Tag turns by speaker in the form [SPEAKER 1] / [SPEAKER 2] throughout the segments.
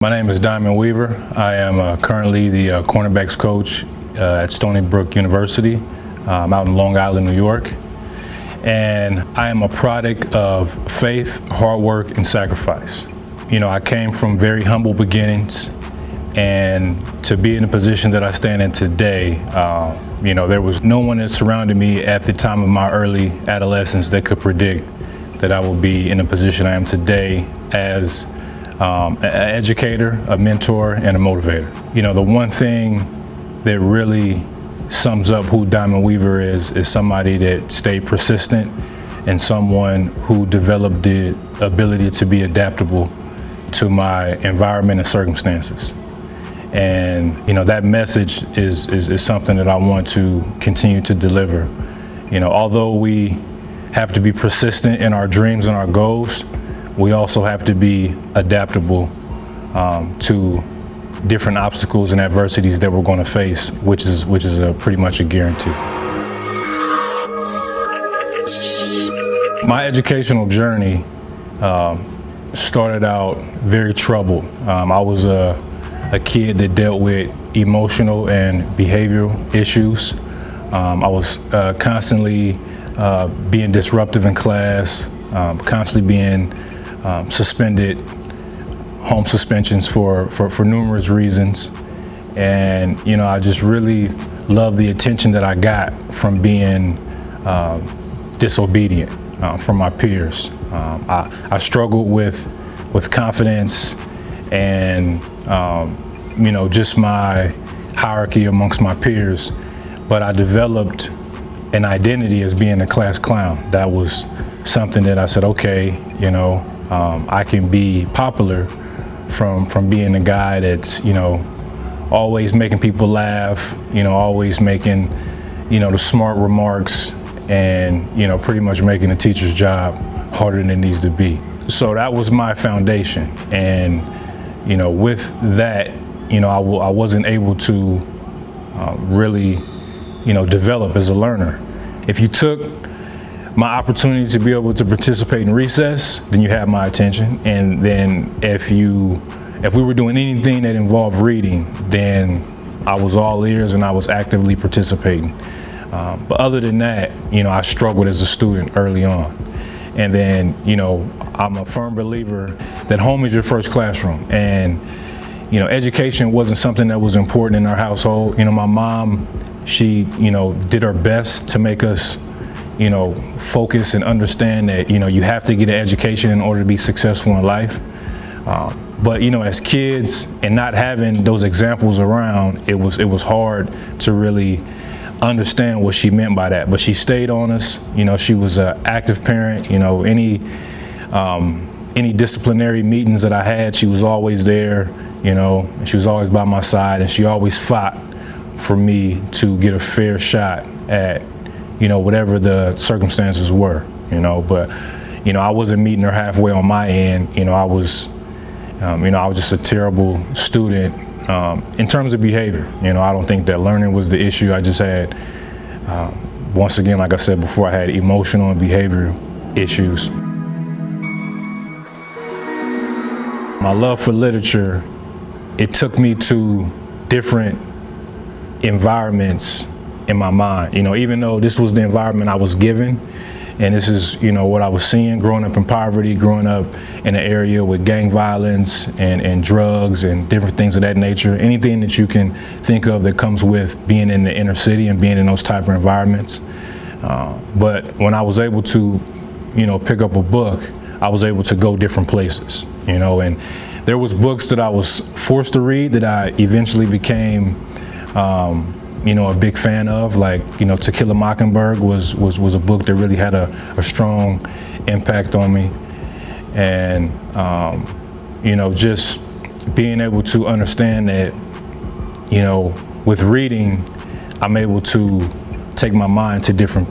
[SPEAKER 1] My name is Diamond Weaver. I am currently the cornerbacks coach at Stony Brook University out in Long Island, New York. And I am a product of faith, hard work, and sacrifice. You know, I came from very humble beginnings, and to be in the position that I stand in today, you know, there was no one that surrounded me at the time of my early adolescence that could predict that I would be in the position I am today as an educator, a mentor, and a motivator. You know, the one thing that really sums up who Diamond Weaver is somebody that stayed persistent and someone who developed the ability to be adaptable to my environment and circumstances. And, you know, that message is something that I want to continue to deliver. You know, although we have to be persistent in our dreams and our goals, we also have to be adaptable to different obstacles and adversities that we're going to face, which is pretty much a guarantee. My educational journey started out very troubled. I was a kid that dealt with emotional and behavioral issues. I was constantly being disruptive in class, constantly being suspended, home suspensions for numerous reasons. And, you know, I just really loved the attention that I got from being disobedient from my peers. I struggled with confidence and, you know, just my hierarchy amongst my peers. But I developed an identity as being a class clown. That was something that I said, okay, you know, I can be popular from being a guy that's, you know, always making people laugh, you know, always making, you know, the smart remarks and, you know, pretty much making the teacher's job harder than it needs to be. So that was my foundation. And, you know, with that, you know, I wasn't able to really, you know, develop as a learner. If you took my opportunity to be able to participate in recess, then you have my attention. And then if we were doing anything that involved reading, then I was all ears and I was actively participating. But other than that, you know, I struggled as a student early on. And then, you know, I'm a firm believer that home is your first classroom. And, you know, education wasn't something that was important in our household. You know, my mom, she, you know, did her best to make us, you know, focus and understand that, you know, you have to get an education in order to be successful in life. But, you know, as kids and not having those examples around, it was hard to really understand what she meant by that. But she stayed on us. You know, she was an active parent. You know, any disciplinary meetings that I had, she was always there. You know, she was always by my side, and she always fought for me to get a fair shot at, you know, whatever the circumstances were, you know. But, you know, I wasn't meeting her halfway on my end. You know, I was just a terrible student in terms of behavior. You know, I don't think that learning was the issue. I just had, once again, like I said before, I had emotional and behavioral issues. My love for literature, it took me to different environments in my mind. You know, even though this was the environment I was given, and this is, you know, what I was seeing growing up in poverty, growing up in an area with gang violence and drugs and different things of that nature, anything that you can think of that comes with being in the inner city and being in those type of environments. But when I was able to, you know, pick up a book, I was able to go different places, you know. And there was books that I was forced to read that I eventually became you know, a big fan of, like, you know, To Kill a Mockingbird was a book that really had a strong impact on me. And, you know, just being able to understand that, you know, with reading, I'm able to take my mind to different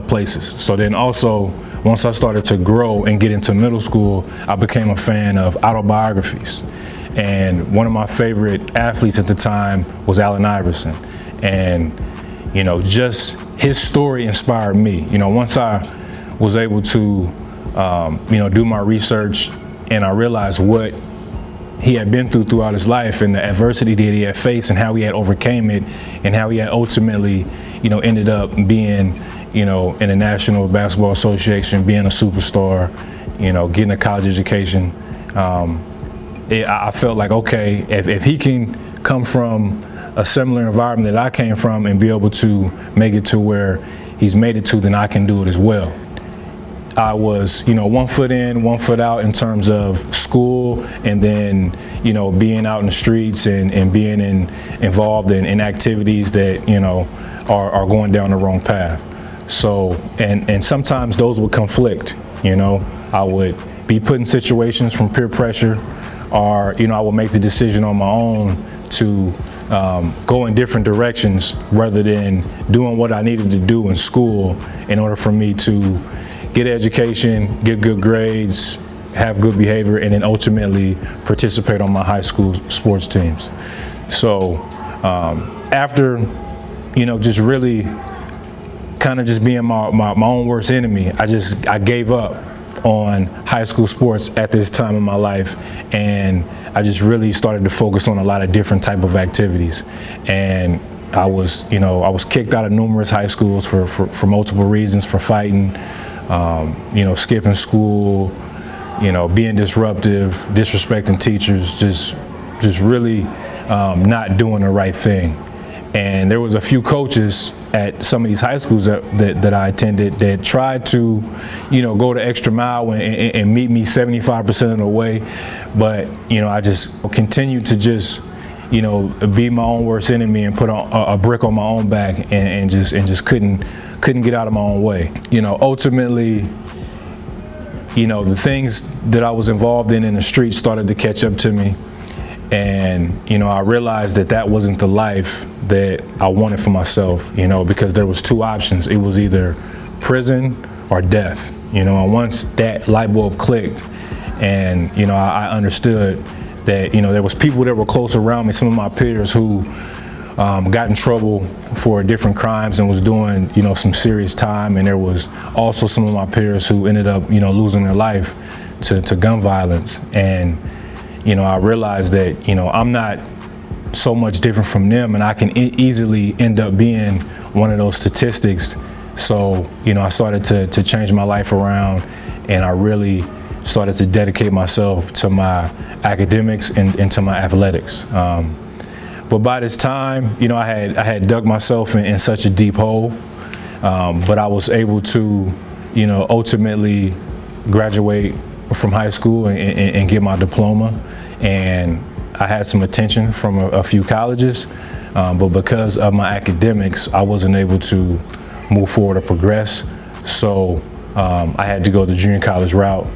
[SPEAKER 1] places. So then also, once I started to grow and get into middle school, I became a fan of autobiographies. And one of my favorite athletes at the time was Allen Iverson. And, you know, just his story inspired me. You know, once I was able to, you know, do my research and I realized what he had been throughout his life, and the adversity that he had faced, and how he had overcame it, and how he had ultimately, ended up being, in the National Basketball Association, being a superstar, getting a college education. I felt like, okay, if he can come from a similar environment that I came from and be able to make it to where he's made it to, then I can do it as well. I was, 1 foot in, 1 foot out in terms of school, and then, being out in the streets and being involved in activities that, are going down the wrong path. So, and sometimes those would conflict, I would be put in situations from peer pressure, or, I would make the decision on my own to go in different directions rather than doing what I needed to do in school in order for me to get education, get good grades, have good behavior, and then ultimately participate on my high school sports teams. So after, just really kind of just being my own worst enemy, I gave up on high school sports at this time in my life, and I just really started to focus on a lot of different type of activities. And I was kicked out of numerous high schools for multiple reasons, for fighting, skipping school, being disruptive, disrespecting teachers, just really not doing the right thing. And there was a few coaches at some of these high schools that I attended that tried to, go the extra mile and meet me 75% of the way. But, I just continued to just, be my own worst enemy and put a brick on my own back and just couldn't get out of my own way. Ultimately, the things that I was involved in the streets started to catch up to me. And, I realized that wasn't the life that I wanted for myself, because there was two options. It was either prison or death, and once that light bulb clicked and, I understood that, there was people that were close around me, some of my peers who got in trouble for different crimes and was doing, some serious time. And there was also some of my peers who ended up, losing their life to gun violence. And, I realized that, I'm not so much different from them, and I can easily end up being one of those statistics. So, I started to change my life around, and I really started to dedicate myself to my academics and to my athletics. But by this time, I had dug myself in such a deep hole, but I was able to, ultimately graduate from high school and get my diploma. And I had some attention from a few colleges, but because of my academics, I wasn't able to move forward or progress. So I had to go the junior college route,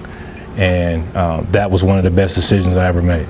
[SPEAKER 1] and that was one of the best decisions I ever made.